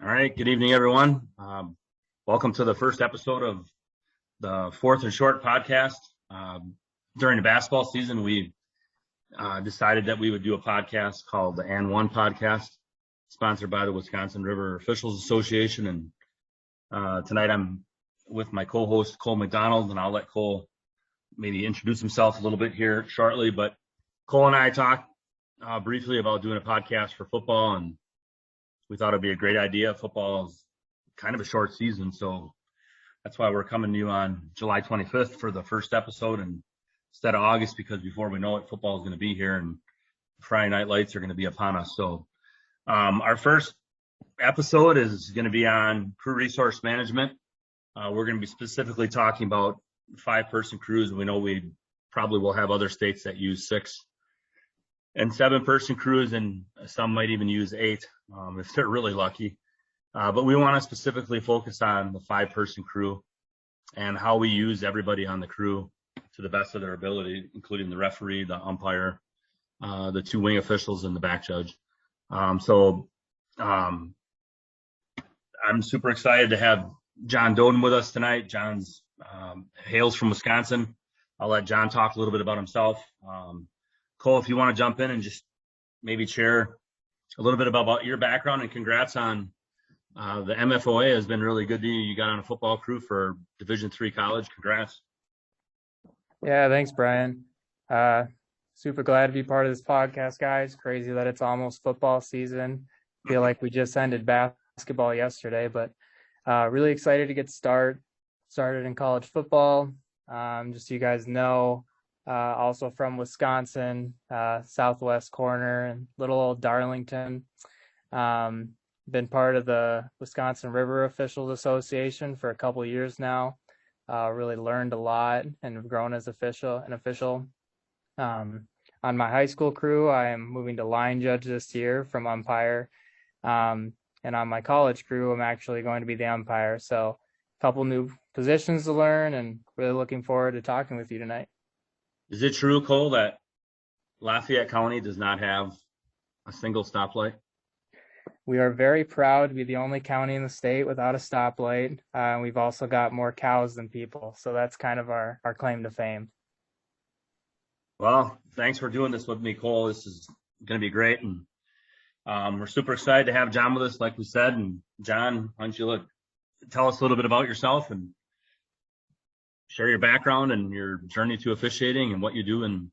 All right. Good evening, everyone. Welcome to the first episode of the Fourth and Short podcast. During the basketball season, we decided that we would do a podcast called the And One podcast, sponsored by the Wisconsin River Officials Association. And tonight I'm with my co-host, Cole McDonald, and I'll let Cole maybe introduce himself a little bit here shortly. But Cole and I talked briefly about doing a podcast for football, and we thought it'd be a great idea. Football is kind of a short season, so that's why we're coming to you on July 25th for the first episode instead of August, because before we know it, football is going to be here and Friday night lights are going to be upon us. So our first episode is going to be on crew resource management. We're going to be specifically talking about 5-person crews. We know we probably will have other states that use 6 and 7-person crews, and some might even use 8 if they're really lucky. But we want to specifically focus on the 5-person crew and how we use everybody on the crew to the best of their ability, including the referee, the umpire, the 2 wing officials, and the back judge. I'm super excited to have John Doden with us tonight. John's hails from Wisconsin. I'll let John talk a little bit about himself. Cole, if you want to jump in and just maybe share a little bit about your background, and congrats on the MFOA has been really good to you. You got on a football crew for Division III college. Congrats. Yeah, thanks, Brian. Super glad to be part of this podcast, guys. Crazy that it's almost football season. Feel like we just ended basketball yesterday, but really excited to get started in college football. Just so you guys know, also from Wisconsin, southwest corner and little old Darlington. Been part of the Wisconsin River Officials Association for a couple of years now. Really learned a lot and have grown as an official. On my high school crew, I am moving to line judge this year from umpire. And on my college crew, I'm actually going to be the umpire. So a couple new positions to learn, and really looking forward to talking with you tonight. Is it true, Cole, that Lafayette County does not have a single stoplight? We are very proud to be the only county in the state without a stoplight. We've also got more cows than people, so that's kind of our claim to fame. Well, thanks for doing this with me, Cole. This is going to be great, and we're super excited to have John with us, like we said. And John, why don't you tell us a little bit about yourself and share your background and your journey to officiating and what you do in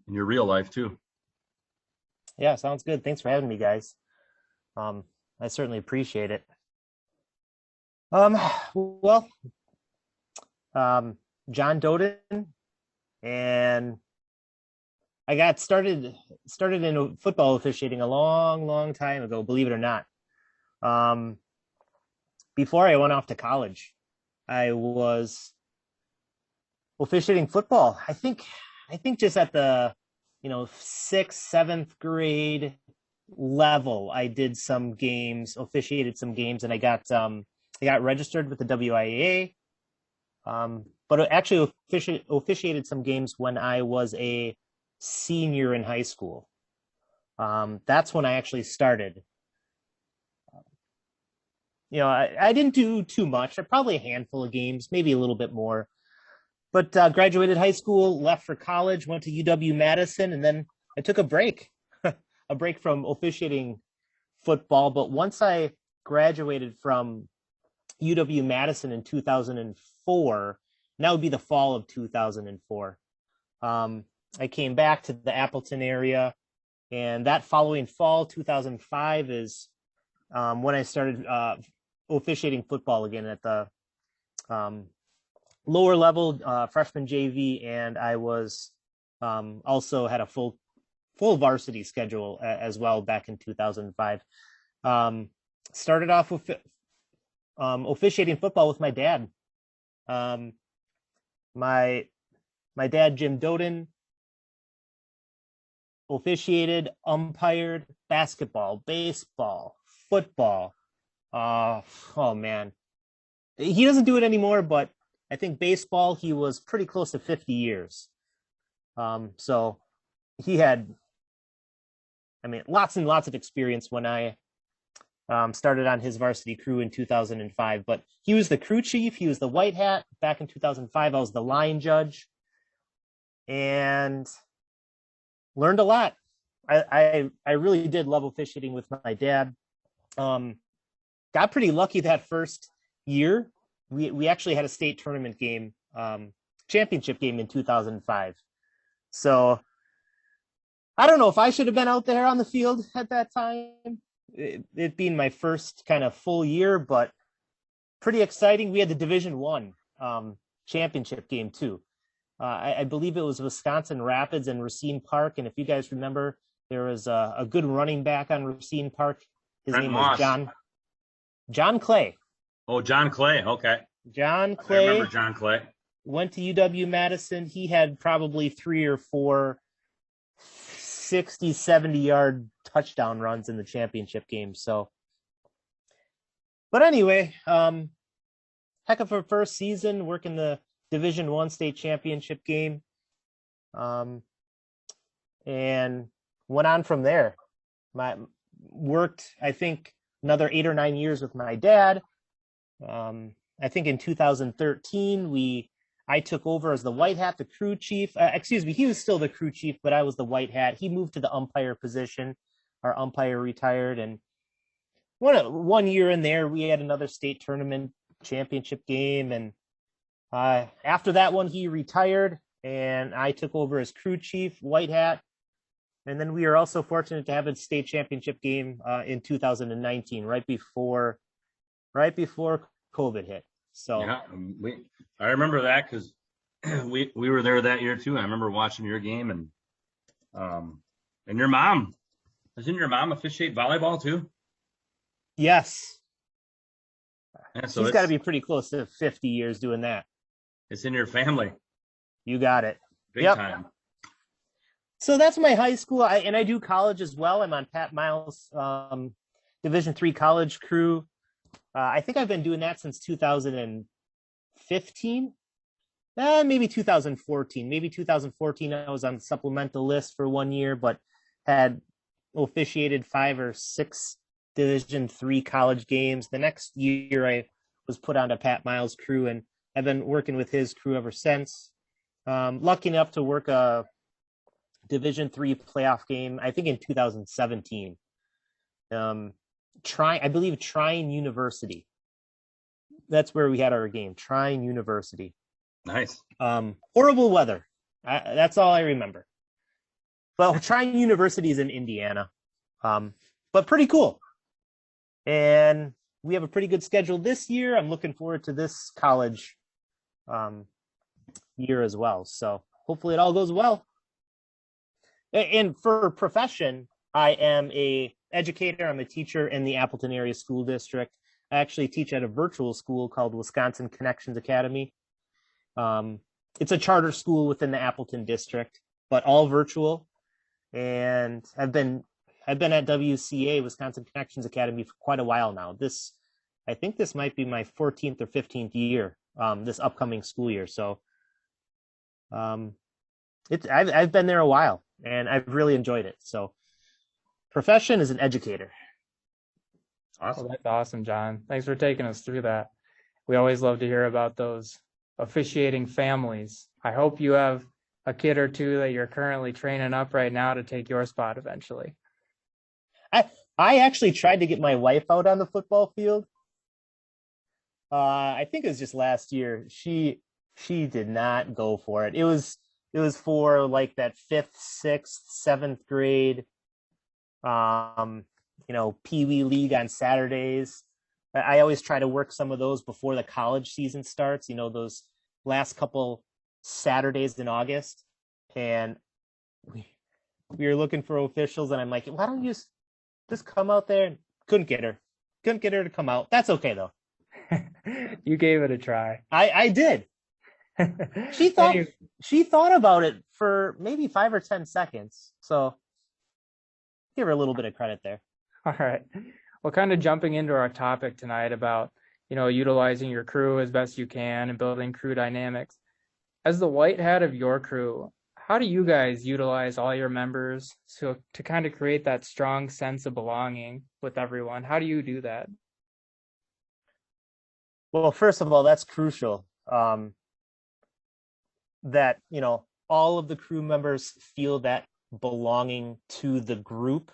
your real life too. Yeah, sounds good. Thanks for having me, guys. I certainly appreciate it. John Doden, and I got started in football officiating a long time ago, believe it or not. Before I went off to college, I was officiating football. I think just at the 6th, 7th grade level, I did some games, officiated some games, and I got registered with the WIAA. But I actually officiated some games when I was a senior in high school. That's when I actually started. I didn't do too much. Probably a handful of games, maybe a little bit more. But graduated high school, left for college, went to UW-Madison, and then I took a break from officiating football. But once I graduated from UW-Madison in 2004, and that would be the fall of 2004, I came back to the Appleton area, and that following fall, 2005, is when I started officiating football again at the lower level, freshman JV, and I was also had a full varsity schedule as well back in 2005. Started off with officiating football with my dad. My dad, Jim Doden, officiated, umpired basketball, baseball, football. Oh man, he doesn't do it anymore, but I think baseball, he was pretty close to 50 years. So he had, lots and lots of experience when I Started on his varsity crew in 2005, but he was the crew chief. He was the white hat. Back in 2005, I was the line judge, and learned a lot. I really did love officiating with my dad. Got pretty lucky that first year. We actually had a state tournament game, championship game in 2005. So I don't know if I should have been out there on the field at that time, it being my first kind of full year, but pretty exciting. We had the Division I championship game too. I believe it was Wisconsin Rapids and Racine Park. And if you guys remember, there was a good running back on Racine Park. His name was John Clay. Oh, John Clay. Okay. John Clay. I remember John Clay. Went to UW-Madison. He had probably 3 or 4 60, 70-yard touchdown runs in the championship game. So, but anyway, heck of a first season working the Division I state championship game, and went on from there. Worked, I think, another 8 or 9 years with my dad. I think in 2013, I took over as the white hat, the crew chief. He was still the crew chief, but I was the white hat. He moved to the umpire position. Our umpire retired, and one year in there, we had another state tournament championship game. And after that one, he retired, and I took over as crew chief, white hat. And then we are also fortunate to have a state championship game in 2019, right before COVID hit. So yeah, I remember that because we were there that year too. I remember watching your game, and your mom, doesn't your mom officiate volleyball too? Yes. Yeah, so she's got to be pretty close to 50 years doing that. It's in your family. You got it. Big time. So that's my high school, and I do college as well. I'm on Pat Miles' Division III college crew. I think I've been doing that since 2015, maybe 2014. Maybe 2014 I was on the supplemental list for 1 year, but had officiated 5 or 6 Division III college games. The next year I was put onto Pat Miles' crew, and I've been working with his crew ever since. Lucky enough to work a Division III playoff game, I think in 2017. I believe Trine University. That's where we had our game, Trine University. Nice. Horrible weather. That's all I remember. Well, Trine University is in Indiana, but pretty cool. And we have a pretty good schedule this year. I'm looking forward to this college year as well. So hopefully it all goes well. And for profession, I am a educator. I'm a teacher in the Appleton area school district. I actually teach at a virtual school called Wisconsin Connections Academy. It's a charter school within the Appleton district, but all virtual. And I've been at WCA, Wisconsin Connections Academy, for quite a while now. I think this might be my 14th or 15th year, this upcoming school year. So I've been there a while, and I've really enjoyed it. So profession is an educator. Awesome. Well, that's awesome, John. Thanks for taking us through that. We always love to hear about those officiating families. I hope you have a kid or two that you're currently training up right now to take your spot eventually. I actually tried to get my wife out on the football field. I think it was just last year. She did not go for it. It was for like that 5th, 6th, 7th grade, Pee Wee League on Saturdays. I always try to work some of those before the college season starts, those last couple Saturdays in August. And we were looking for officials, and I'm like, why don't you just come out there? Couldn't get her to come out. That's okay though. You gave it a try. I did. She thought about it for maybe 5 or 10 seconds. So give her a little bit of credit there. All right. Well, kind of jumping into our topic tonight about, utilizing your crew as best you can and building crew dynamics. As the white hat of your crew, how do you guys utilize all your members to kind of create that strong sense of belonging with everyone? How do you do that? Well, first of all, that's crucial. That, all of the crew members feel that belonging to the group.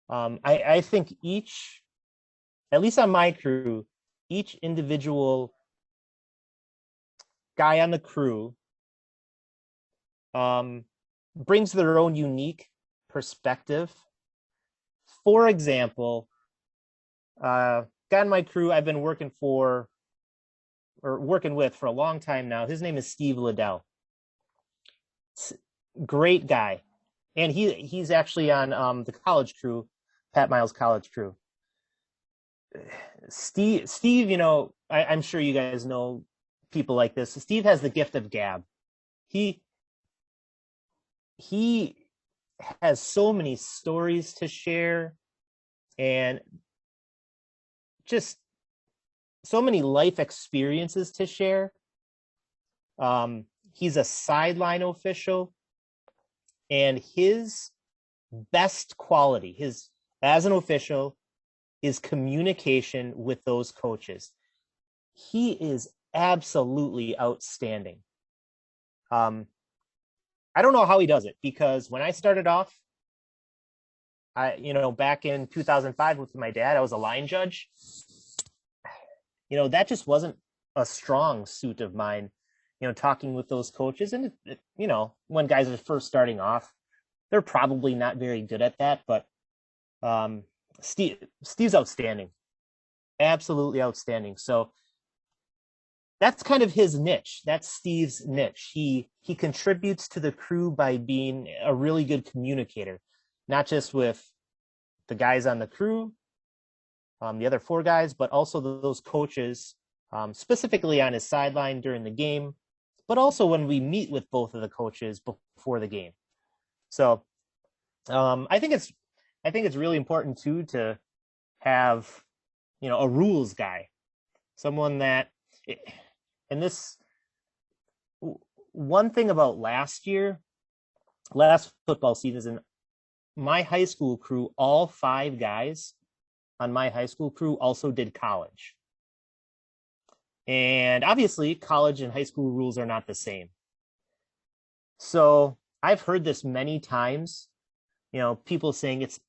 I think at least on my crew, each individual guy on the crew brings their own unique perspective. For example, guy on my crew I've been working with for a long time now. His name is Steve Liddell. Great guy. And he's actually on the college crew, Pat Miles college crew. Steve, I'm sure you guys know people like this. Steve has the gift of gab. He has so many stories to share and just so many life experiences to share. He's a sideline official, and his best quality, as an official, is communication with those coaches. He is absolutely outstanding. I don't know how he does it, because when I started off, back in 2005 with my dad, I was a line judge. That just wasn't a strong suit of mine, talking with those coaches. And, when guys are first starting off, they're probably not very good at that. But Steve's outstanding, absolutely outstanding. So that's kind of his niche. That's Steve's niche. He contributes to the crew by being a really good communicator, not just with the guys on the crew, the other 4 guys, but also those coaches, specifically on his sideline during the game, but also when we meet with both of the coaches before the game. So I think it's really important too to have, a rules guy, someone that, and this, one thing about last football season, my high school crew, all 5 guys on my high school crew also did college. And obviously college and high school rules are not the same. So I've heard this many times, people saying it's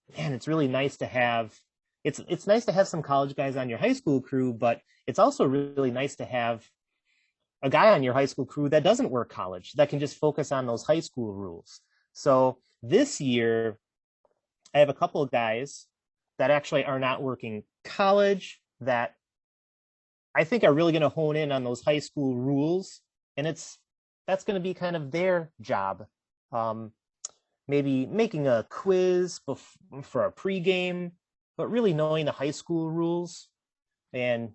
really nice to have, it's nice to have some college guys on your high school crew, but it's also really nice to have a guy on your high school crew that doesn't work college, that can just focus on those high school rules. So this year, I have a couple of guys that actually are not working college, that I think are really going to hone in on those high school rules. And that's going to be kind of their job. Maybe making a quiz for a pregame, but really knowing the high school rules and,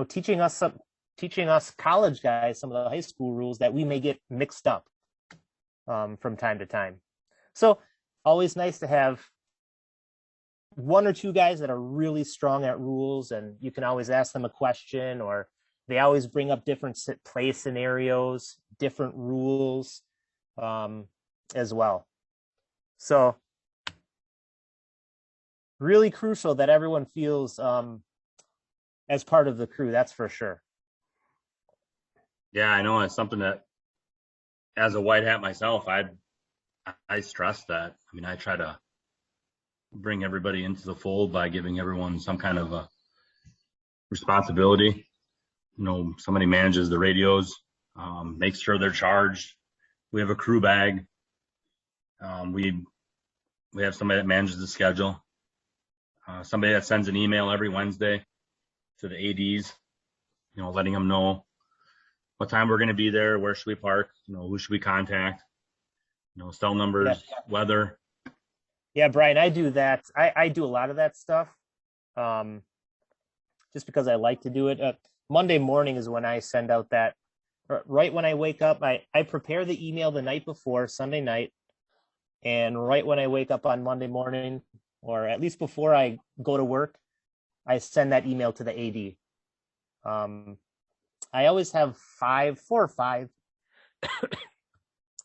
teaching us college guys some of the high school rules that we may get mixed up from time to time. So always nice to have 1 or 2 guys that are really strong at rules, and you can always ask them a question, or they always bring up different play scenarios, different rules as well. So really crucial that everyone feels as part of the crew, that's for sure. Yeah, I know it's something that, as a white hat myself, I stress that. I mean, I try to bring everybody into the fold by giving everyone some kind of a responsibility. Somebody manages the radios, makes sure they're charged. We have a crew bag. We have somebody that manages the schedule. Somebody that sends an email every Wednesday to the ADs, letting them know what time we're going to be there, where should we park, who should we contact, cell numbers, weather. Yeah, Brian, I do that. I do a lot of that stuff just because I like to do it. Monday morning is when I send out that, right when I wake up, I prepare the email the night before, Sunday night. And right when I wake up on Monday morning, or at least before I go to work, I send that email to the AD. I always have 4 or 5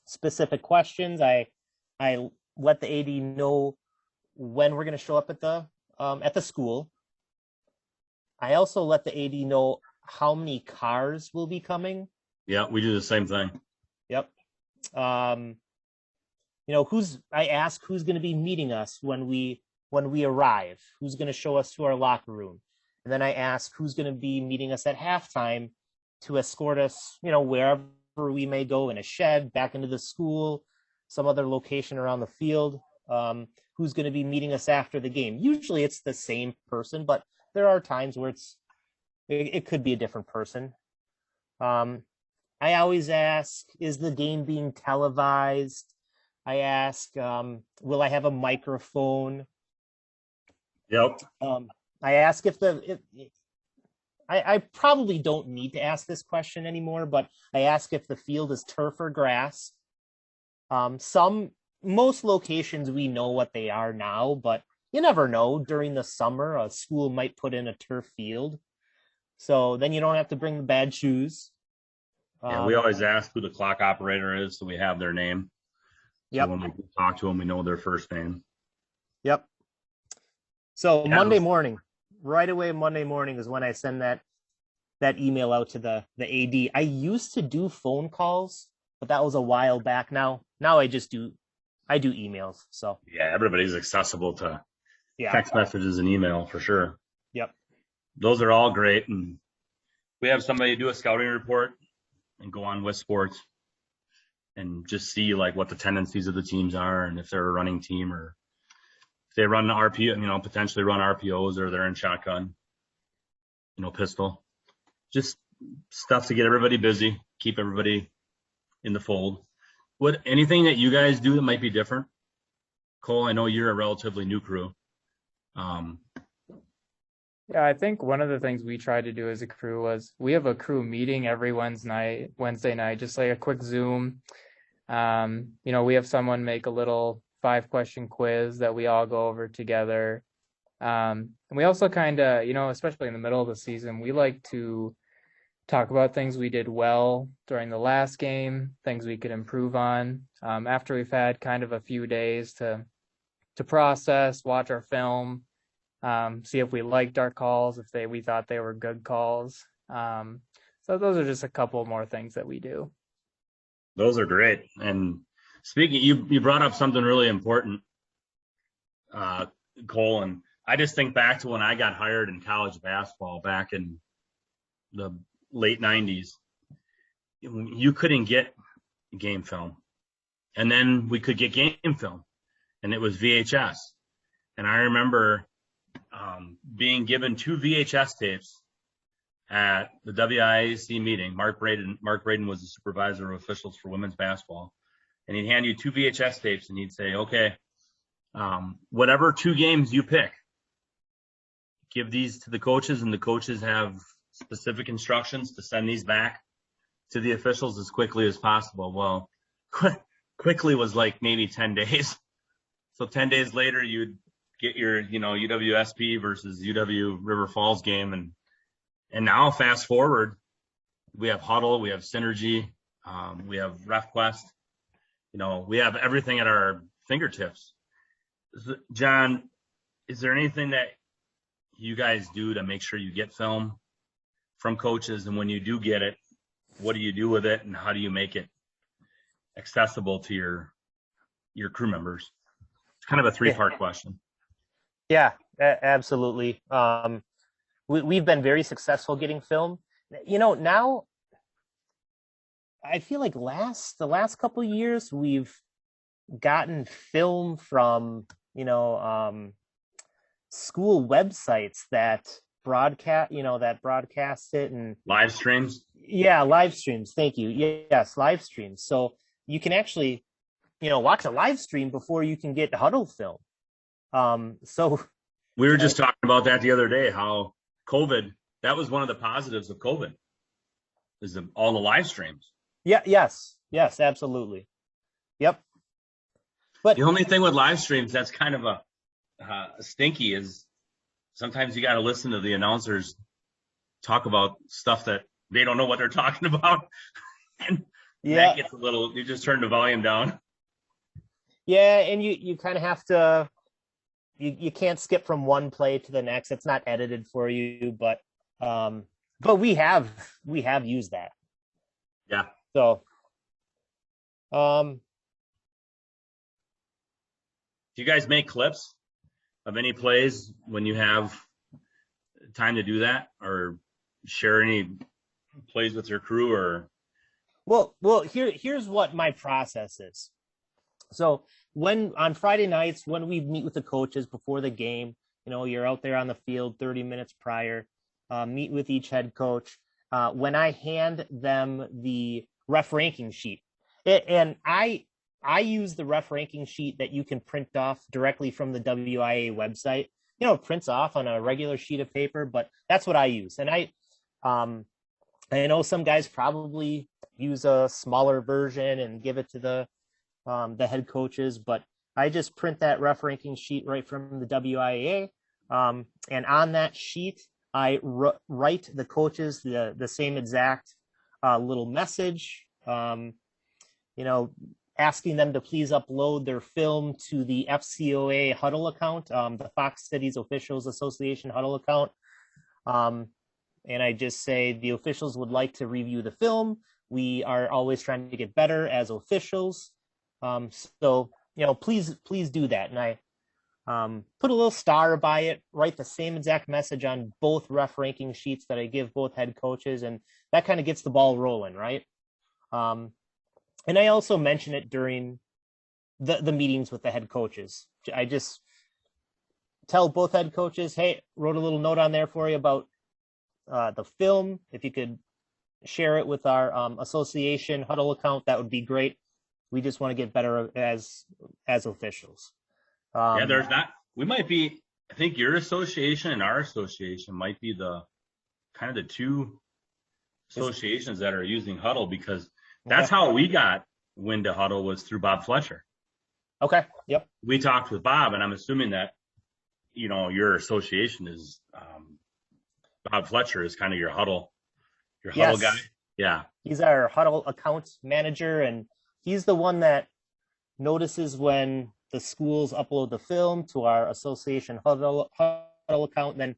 specific questions. I let the AD know when we're going to show up at the school. I also let the AD know how many cars will be coming. Yeah, we do the same thing. Yep. I ask who's going to be meeting us when we arrive, who's going to show us to our locker room. And then I ask who's going to be meeting us at halftime to escort us, wherever we may go, in a shed, back into the school, some other location around the field. Who's going to be meeting us after the game. Usually it's the same person, but there are times where it could be a different person. I always ask, is the game being televised? I ask, will I have a microphone? Yep. I ask if I probably don't need to ask this question anymore, but I ask if the field is turf or grass. Most locations, we know what they are now, but you never know. During the summer, a school might put in a turf field. So then you don't have to bring the bad shoes. Yeah, we always ask who the clock operator is, so we have their name. Yep. So when we talk to them, we know their first name. Yep. So Yeah. Monday morning, right away, Monday morning is when I send that email out to the AD. I used to do phone calls, but that was a while back now. Now I do emails. So Yeah, everybody's accessible to yeah. text messages and email for sure. Yep. Those are all great. And we have somebody do a scouting report and go on with sports and just see like what the tendencies of the teams are, and if they're a running team, or if they run RPO, potentially run RPOs, or they're in shotgun, pistol. Just stuff to get everybody busy, keep everybody in the fold. Anything that you guys do that might be different? Cole, I know you're a relatively new crew. Yeah, I think one of the things we tried to do as a crew was we have a crew meeting every Wednesday night, just like a quick Zoom. We have someone make a little 5-question quiz that we all go over together. And we also kind of, especially in the middle of the season, we like to talk about things we did well during the last game, things we could improve on. After we've had kind of a few days to process, watch our film, see if we liked our calls, if we thought they were good calls. So those are just a couple more things that we do. Those are great. And speaking, you brought up something really important, Cole, and I just think back to when I got hired in college basketball back in the late 90s. You couldn't get game film. And then we could get game film, and it was VHS. And I remember being given 2 VHS tapes at the WIAC meeting. Mark Braden was the supervisor of officials for women's basketball. And he'd hand you 2 VHS tapes, and he'd say, okay, whatever 2 games you pick, give these to the coaches, and the coaches have specific instructions to send these back to the officials as quickly as possible. Well, quickly was like maybe 10 days. So 10 days later, you'd get your, UWSP versus UW River Falls game. And now fast forward, we have Huddle, we have Synergy, we have RefQuest. We have everything at our fingertips. John, is there anything that you guys do to make sure you get film from coaches? And when you do get it, what do you do with it, and how do you make it accessible to your crew members? It's kind of a 3-part question. Yeah, absolutely. We've been very successful getting film. Now I feel like the last couple of years we've gotten film from school websites that broadcast it, and Live streams. Yeah, live streams. Thank you. Yes, live streams. So you can actually watch a live stream before you can get Huddle film. So we were just talking about that the other day, how COVID, that was one of the positives of COVID, is all the live streams. Yeah, yes, absolutely. Yep. But the only thing with live streams that's kind of a stinky is sometimes you got to listen to the announcers talk about stuff that they don't know what they're talking about. And Yeah. That gets a little. You just turn the volume down. Yeah, and you kind of have to. You can't skip from one play to the next. It's not edited for you, but we have used that. Yeah. So um Do you guys make clips of any plays when you have time to do that, or share any plays with your crew? Or here's what my process is. So when on Friday nights, when we meet with the coaches before the game, you're out there on the field 30 minutes prior, meet with each head coach. When I hand them the ref ranking sheet, and I use the ref ranking sheet that you can print off directly from the WIA website. It prints off on a regular sheet of paper, but that's what I use. And I know some guys probably use a smaller version and give it to the head coaches, but I just print that ref ranking sheet right from the WIA. And on that sheet, I write the coaches the same exact little message, asking them to please upload their film to the FCOA huddle account, the Fox Cities Officials Association huddle account. And I just say the officials would like to review the film. We are always trying to get better as officials. So, please do that. And I put a little star by it, write the same exact message on both ref ranking sheets that I give both head coaches. And that kind of gets the ball rolling, right? And I also mention it during the meetings with the head coaches. I just tell both head coaches, hey, wrote a little note on there for you about the film. If you could share it with our association huddle account, that would be great. We just want to get better as officials. Yeah, there's not. We might be. I think your association and our association might be the kind of the two associations that are using Huddle, because that's how we got wind to Huddle, was through Bob Fletcher. Okay. Yep. We talked with Bob, and I'm assuming that your association is Bob Fletcher is kind of your Huddle guy. Yeah. He's our Huddle account manager, and he's the one that notices when the schools upload the film to our association huddle account. And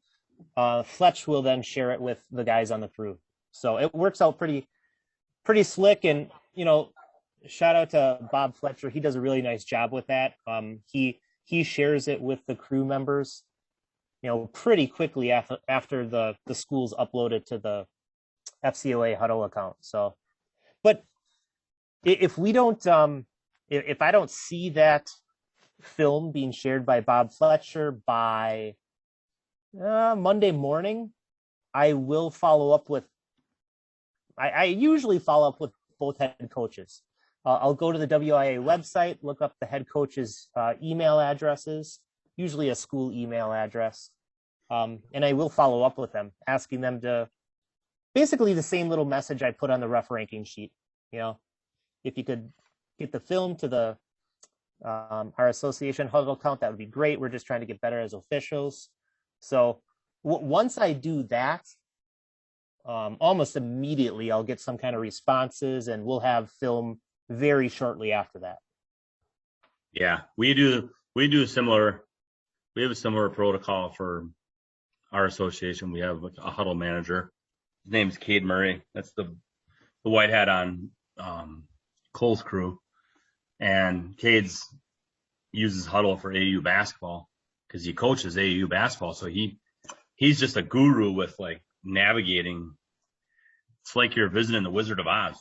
then Fletch will then share it with the guys on the crew. So it works out pretty slick. And, shout out to Bob Fletcher. He does a really nice job with that. He shares it with the crew members, pretty quickly after the schools upload it to the FCOA huddle account. So, but if we don't, if I don't see that film being shared by Bob Fletcher by Monday morning, I will follow up with. I usually follow up with both head coaches. I'll go to the WIA website, look up the head coach's email addresses, usually a school email address, and I will follow up with them, asking them to basically the same little message I put on the ref ranking sheet. If you could get the film to the our association huddle account, that would be great. We're just trying to get better as officials. So once I do that, almost immediately I'll get some kind of responses, and we'll have film very shortly after that. Yeah, we do a similar. We have a similar protocol for our association. We have a huddle manager. His name's Cade Murray. That's the white hat on Cole's crew. And Cade's uses Huddle for AAU basketball because he coaches AAU basketball. So he's just a guru with like navigating. It's like you're visiting the Wizard of Oz.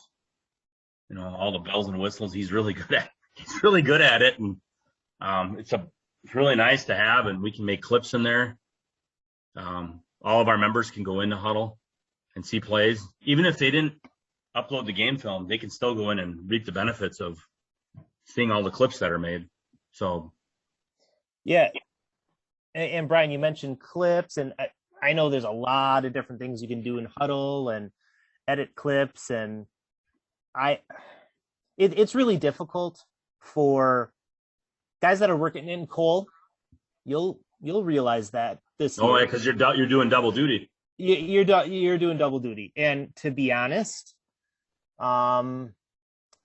All the bells and whistles. He's really good at it, and it's really nice to have. And we can make clips in there. All of our members can go into Huddle and see plays, even if they didn't upload the game film. They can still go in and reap the benefits of seeing all the clips that are made. So, yeah. And Brian, you mentioned clips, and I know there's a lot of different things you can do in Huddle and edit clips, and it's really difficult for guys that are working in Cole. You'll realize that this year. Oh, yeah, because you're doing double duty. You're doing double duty, and to be honest,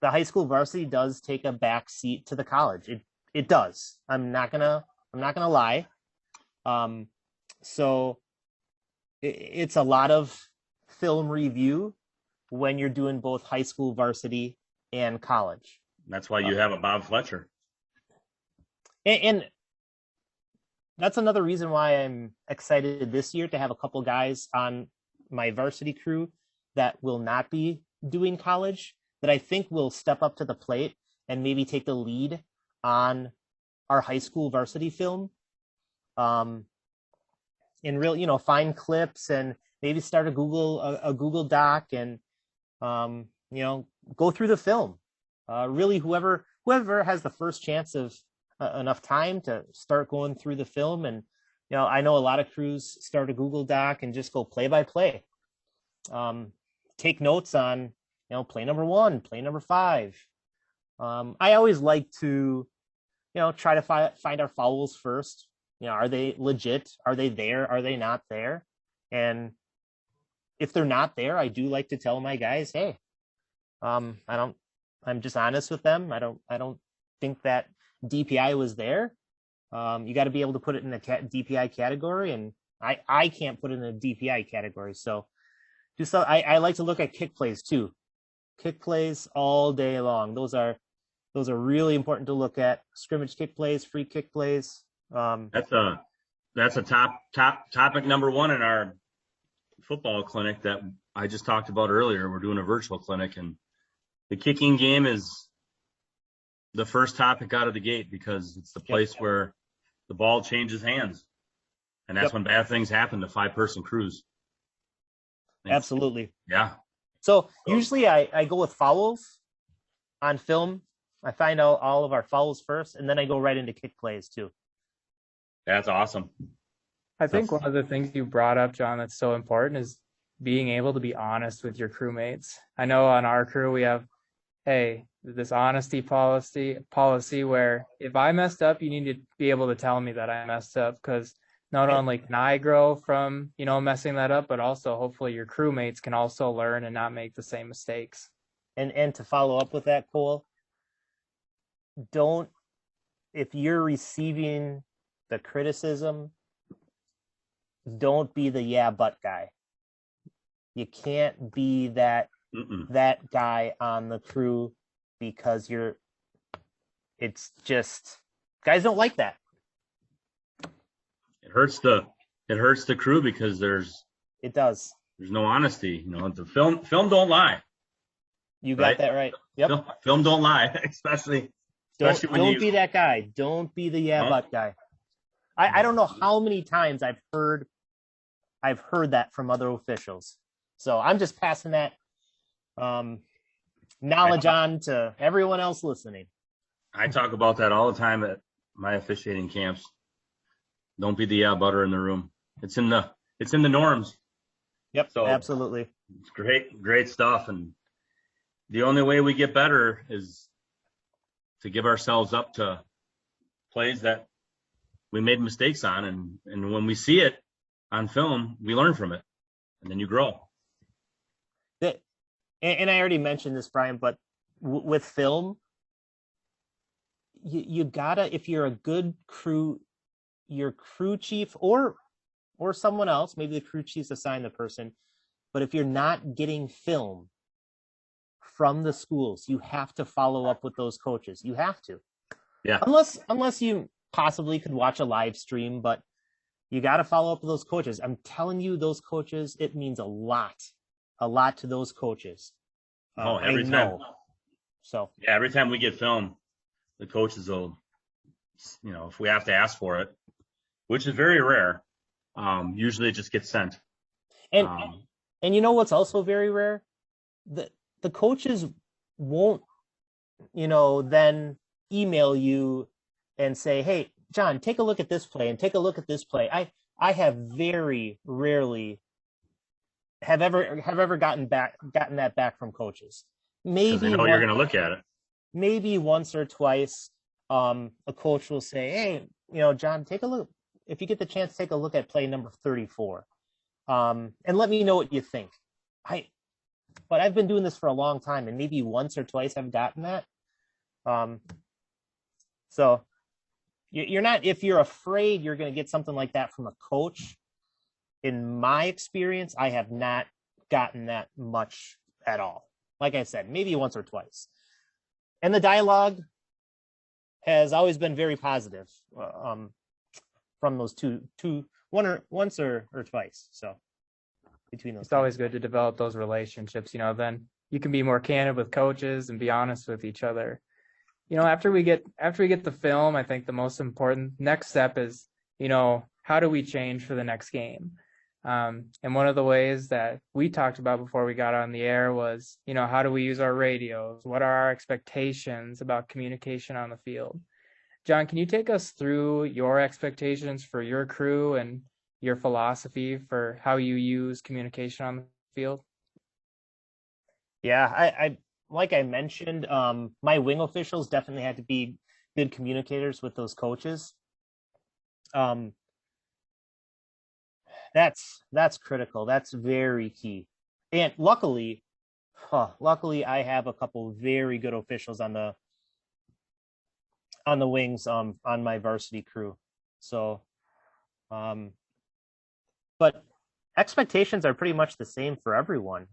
the high school varsity does take a back seat to the college. It does. I'm not gonna lie. So it's a lot of film review when you're doing both high school varsity and college. That's why you have a Bob Fletcher. And that's another reason why I'm excited this year to have a couple guys on my varsity crew that will not be doing college, that I think will step up to the plate and maybe take the lead on our high school varsity film. And real, find clips and maybe start a Google Doc and, go through the film. Really, whoever has the first chance of enough time to start going through the film. And, I know a lot of crews start a Google Doc and just go play by play. Take notes on, play number 1, play number 5. I always like to, try to find our fouls first. Are they legit? Are they there? Are they not there? And if they're not there, I do like to tell my guys, hey, I'm just honest with them. I don't think that DPI was there. You got to be able to put it in the DPI category, and I can't put it in a DPI category. So I like to look at kick plays too. Kick plays all day long. Those are really important to look at. Scrimmage kick plays, free kick plays. That's a top topic number 1 in our football clinic that I just talked about earlier. We're doing a virtual clinic, and the kicking game is the first topic out of the gate because it's the place where the ball changes hands, and that's when bad things happen to 5-person crews. Absolutely. Yeah. So usually I go with fouls on film. I find out all of our fouls first, and then I go right into kick plays too. That's awesome. I think one of the things you brought up, John, that's so important is being able to be honest with your crewmates. I know on our crew we have, hey, this honesty policy where if I messed up, you need to be able to tell me that I messed up, because not only can I grow from, messing that up, but also hopefully your crewmates can also learn and not make the same mistakes. And to follow up with that, Cole, if you're receiving the criticism, don't be the yeah but guy. You can't be that guy on the crew, because it's just, guys don't like that. It hurts the crew because there's no honesty. The film don't lie. You got that right. Yep. Film don't lie, especially don't be that guy. Don't be the but guy. I don't know how many times I've heard that from other officials. So I'm just passing that knowledge on to everyone else listening. I talk about that all the time at my officiating camps. Don't be the butter in the room. It's in the norms. Yep. So absolutely. It's great stuff. And the only way we get better is to give ourselves up to plays that we made mistakes on, and when we see it on film, we learn from it, and then you grow. And I already mentioned this, Brian, but with film, you gotta, if you're a good crew, your crew chief or someone else, maybe the crew chief's assigned the person, but if you're not getting film from the schools, you have to follow up with those coaches. You have to. Yeah. Unless you possibly could watch a live stream, but you got to follow up with those coaches. I'm telling you, those coaches, it means a lot to those coaches. Every time. So yeah, every time we get film, the coaches will, if we have to ask for it, which is very rare, usually it just gets sent. And what's also very rare? The coaches won't, then email you and say, hey, John, take a look at this play and take a look at this play. I have very rarely have ever gotten that back from coaches. Maybe they know you're going to look at it. Maybe once or twice, a coach will say, hey, John, take a look. If you get the chance, take a look at play number 34, and let me know what you think. but I've been doing this for a long time, and maybe once or twice I've gotten that. So you're not, if you're afraid you're going to get something like that from a coach, in my experience, I have not gotten that much at all. Like I said, maybe once or twice. And the dialogue has always been very positive from those once or twice. So between those, it's always good to develop those relationships. Then you can be more candid with coaches and be honest with each other. After we get the film, I think the most important next step is, how do we change for the next game? And one of the ways that we talked about before we got on the air was, how do we use our radios? What are our expectations about communication on the field? John, can you take us through your expectations for your crew and your philosophy for how you use communication on the field? Yeah, I like I mentioned, my wing officials definitely had to be good communicators with those coaches. That's critical. That's very key. And luckily I have a couple very good officials on the wings, on my varsity crew. So, but expectations are pretty much the same for everyone.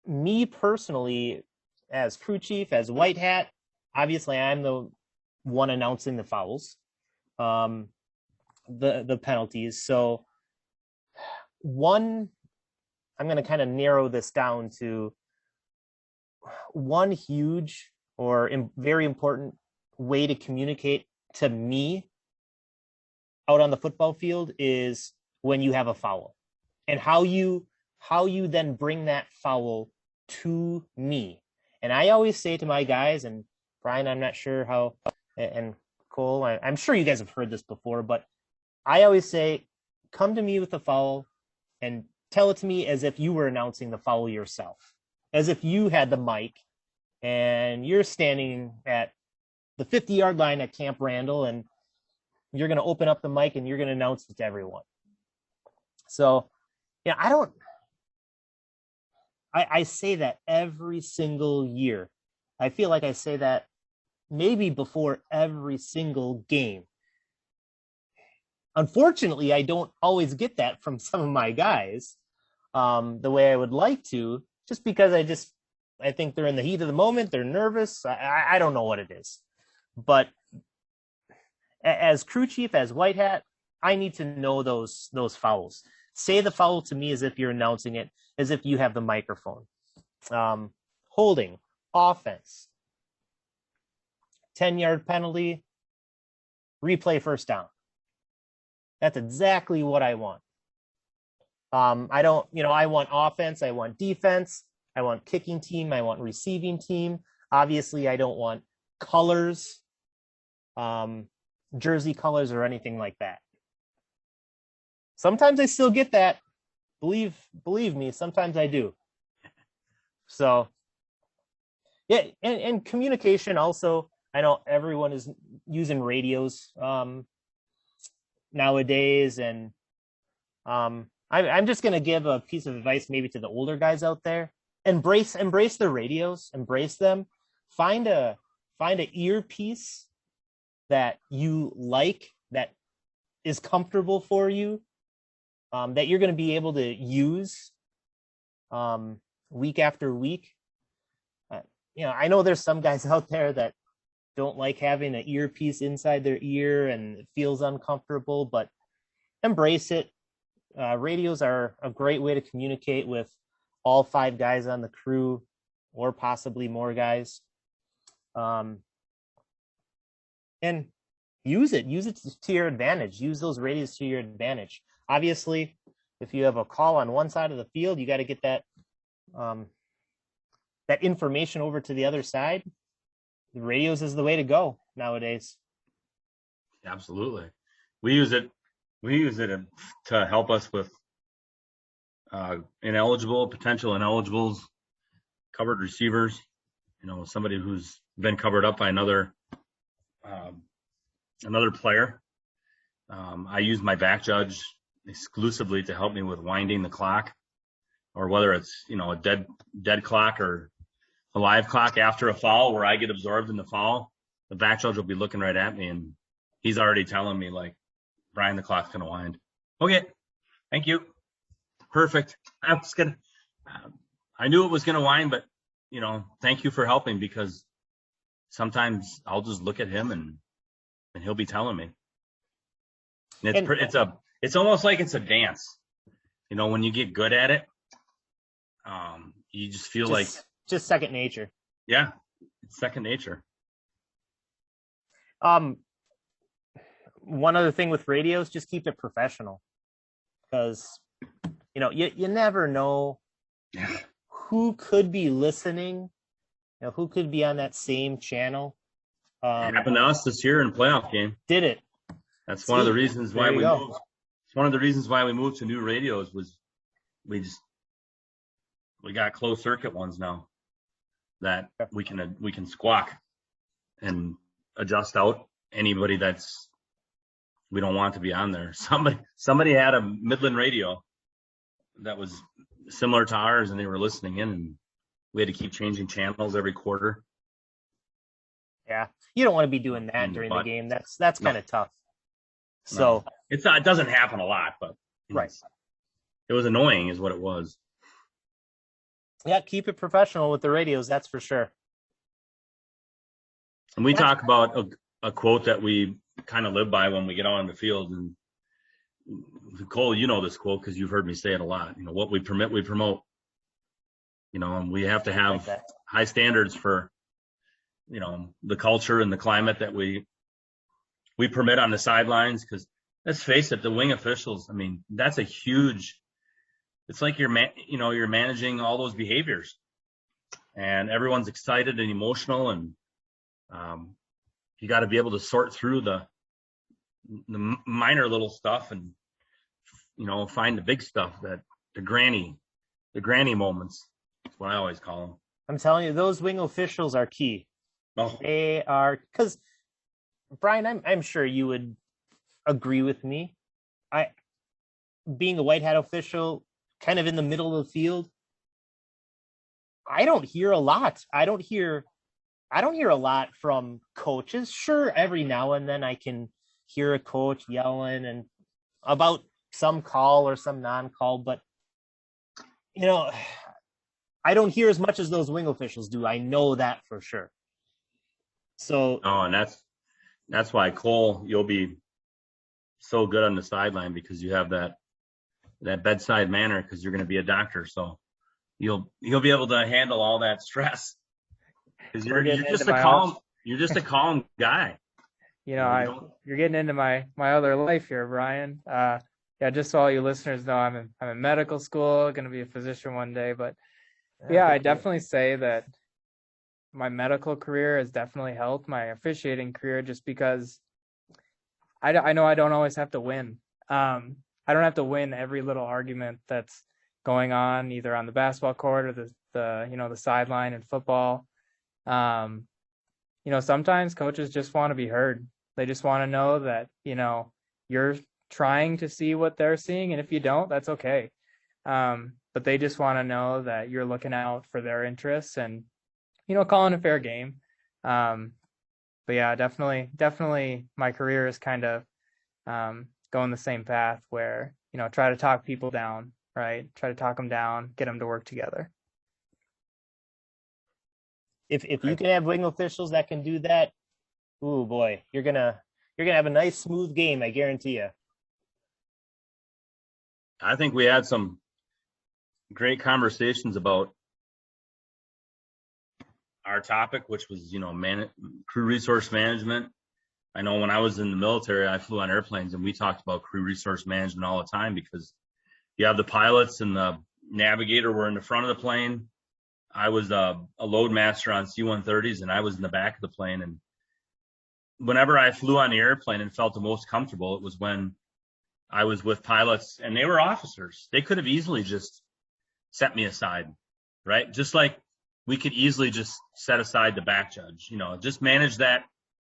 Me personally, as crew chief, as white hat, obviously I'm the one announcing the fouls, the penalties. So I'm going to kind of narrow this down to one huge or very important way to communicate to me out on the football field is when you have a foul, and how you then bring that foul to me. And I always say to my guys, and Brian, I'm not sure how, and Cole, I'm sure you guys have heard this before, but I always say, come to me with a foul and tell it to me as if you were announcing the foul yourself, as if you had the mic and you're standing at the 50-yard line at Camp Randall, and you're going to open up the mic and you're going to announce it to everyone. So, yeah, I say that every single year. I feel like I say that maybe before every single game. Unfortunately, I don't always get that from some of my guys the way I would like to, just because I think they're in the heat of the moment. They're nervous. I don't know what it is. But as crew chief, as white hat, I need to know those fouls. Say the foul to me as if you're announcing it, as if you have the microphone. Holding, offense, 10-yard penalty, replay first down. That's exactly what I want. I want offense, I want defense, I want kicking team, I want receiving team. Obviously, I don't want colors, jersey colors or anything like that. Sometimes I still get that. Believe me, sometimes I do. So, yeah, and communication also. I know everyone is using radios nowadays, and I'm just going to give a piece of advice maybe to the older guys out there. Embrace the radios, embrace them. Find a earpiece that you like, that is comfortable for you, that you're going to be able to use week after week. I know there's some guys out there that don't like having an earpiece inside their ear and it feels uncomfortable, but embrace it. Radios are a great way to communicate with all 5 guys on the crew, or possibly more guys. And use it to your advantage. Use those radios to your advantage. Obviously, if you have a call on one side of the field, you got to get that information over to the other side. The radios is the way to go nowadays. Absolutely. We use it to help us with potential ineligibles, covered receivers, somebody who's been covered up by another player. I use my back judge exclusively to help me with winding the clock. or whether it's, a dead clock or a live clock after a foul where I get absorbed in the foul, the back judge will be looking right at me and he's already telling me like, Brian, the clock's going to wind. Okay. Thank you. Perfect. I knew it was going to wind, but thank you for helping, because sometimes I'll just look at him and he'll be telling me. And it's almost like it's a dance. When you get good at it, you just feel like just second nature. Yeah, it's second nature. One other thing with radios, just keep it professional, because you never know who could be listening, who could be on that same channel. It happened to us this year in a playoff game. Did it? That's one of the reasons why we moved. It's one of the reasons why we moved to new radios was we got closed circuit ones now that we can squawk and adjust out anybody we don't want to be on there. Somebody had a Midland radio that was similar to ours, and they were listening in, and we had to keep changing channels every quarter. Yeah, you don't want to be doing that during the game. That's kind of tough. So it doesn't happen a lot, but right, it was annoying, is what it was. Yeah, keep it professional with the radios, that's for sure. And we talk about a quote that we kind of live by when we get out on the field. And Cole, this quote because you've heard me say it a lot. What we permit, we promote. And we have to have high standards for, the culture and the climate that we permit on the sidelines. Because let's face it, the wing officials, that's a huge. It's like you're managing all those behaviors, and everyone's excited and emotional, and you got to be able to sort through the minor little stuff and find the big stuff, that the granny moments. That's what I always call them. I'm telling you, those wing officials are key. Oh. They are, because Brian, I'm sure you would agree with me. Being a white hat official, kind of in the middle of the field, I don't hear a lot. I don't hear a lot from coaches. Sure, every now and then I can hear a coach yelling and about some call or some non-call, but I don't hear as much as those wing officials do. I know that for sure. So and that's why, Cole, you'll be so good on the sideline, because you have that bedside manner, because you're going to be a doctor, so you'll be able to handle all that stress, because you're just a calm guy. You're getting into my other life here, Brian. Just so all you listeners know, I'm in medical school, going to be a physician one day, but I definitely say that my medical career has definitely helped my officiating career, just because I know I don't always have to win. I don't have to win every little argument that's going on, either on the basketball court or the sideline in football. Sometimes coaches just want to be heard. They just want to know that, you're trying to see what they're seeing. And if you don't, that's okay. But they just want to know that you're looking out for their interests and, calling a fair game. But yeah, definitely my career is kind of going the same path where, try to talk people down, right? Try to talk them down, get them to work together. If you can have wing officials that can do that, ooh boy, you're gonna have a nice smooth game, I guarantee you. I think we had some great conversations about our topic, which was, crew resource management. I know when I was in the military, I flew on airplanes, and we talked about crew resource management all the time, because you have the pilots and the navigator were in the front of the plane. I was a load master on C-130s, and I was in the back of the plane. And whenever I flew on the airplane and felt the most comfortable, it was when I was with pilots, and they were officers. They could have easily just set me aside, right? Just like we could easily just set aside the back judge, just manage that,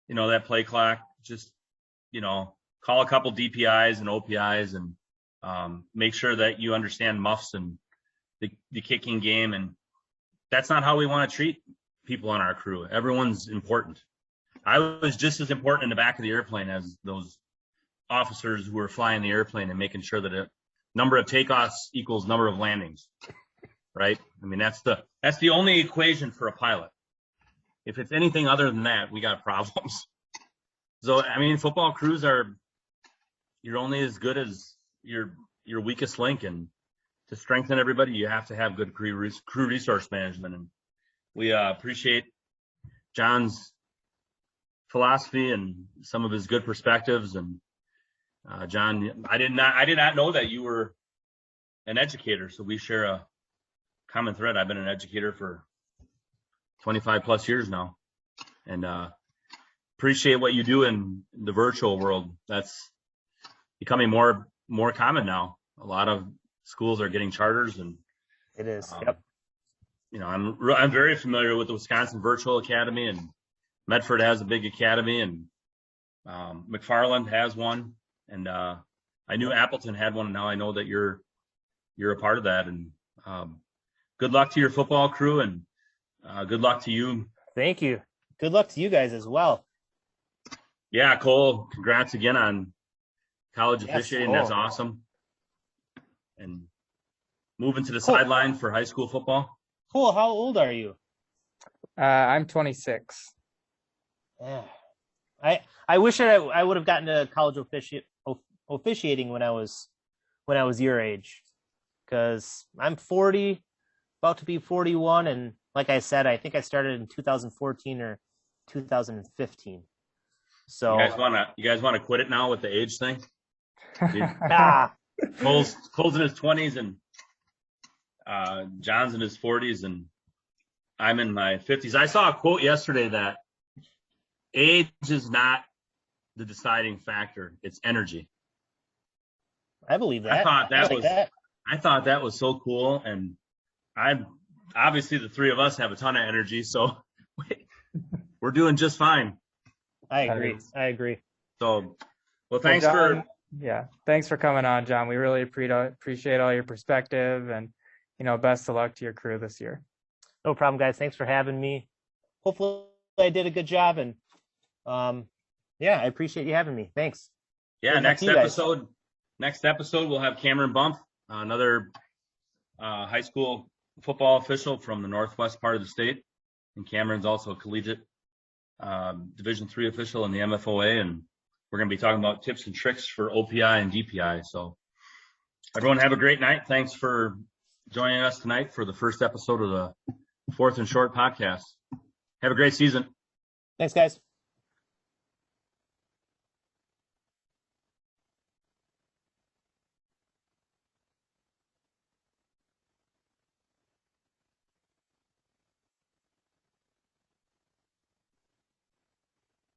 that play clock, just, call a couple DPIs and OPIs and make sure that you understand muffs and the kicking game, and that's not how we want to treat people on our crew. Everyone's important. I was just as important in the back of the airplane as those officers who were flying the airplane and making sure that a number of takeoffs equals number of landings, right? I mean, that's the only equation for a pilot. If it's anything other than that, we got problems. So, I mean, football crews you're only as good as your weakest link, and to strengthen everybody, you have to have good crew resource management. And we appreciate John's philosophy and some of his good perspectives. And John, I did not know that you were an educator, so we share a common thread. I've been an educator for 25 plus years now, and appreciate what you do in the virtual world. That's becoming more common now. A lot of schools are getting charters, and it is. Yep. You know, I'm very familiar with the Wisconsin Virtual Academy, and Medford has a big academy, and McFarland has one, and I knew Appleton had one, and now I know that you're a part of that. And good luck to your football crew, and good luck to you. Thank you. Good luck to you guys as well. Yeah, Cole, congrats again on college officiating. That's awesome. And moving to the sideline for high school football. Cool. How old are you? I'm 26. Yeah. I wish I would have gotten to college officiating when I was your age, because I'm 40, about to be 41, and like I said, I think I started in 2014 or 2015. So you guys want to quit it now with the age thing? Cole's in his 20s, and John's in his 40s, and I'm in my 50s. I saw a quote yesterday that age is not the deciding factor; it's energy. I believe that. I thought that was so cool, and obviously the three of us have a ton of energy, so we're doing just fine. I agree. So, well, thanks John, thanks for coming on, John. We really appreciate all your perspective, and best of luck to your crew this year. No problem, guys. Thanks for having me. Hopefully I did a good job, and I appreciate you having me. Thanks. Yeah, next episode we'll have Cameron Bump, another high school football official from the northwest part of the state, and Cameron's also a collegiate Division III official in the MFOA, and we're going to be talking about tips and tricks for OPI and DPI. So everyone have a great night. Thanks for joining us tonight for the first episode of the Fourth and Short podcast. Have a great season. Thanks, guys.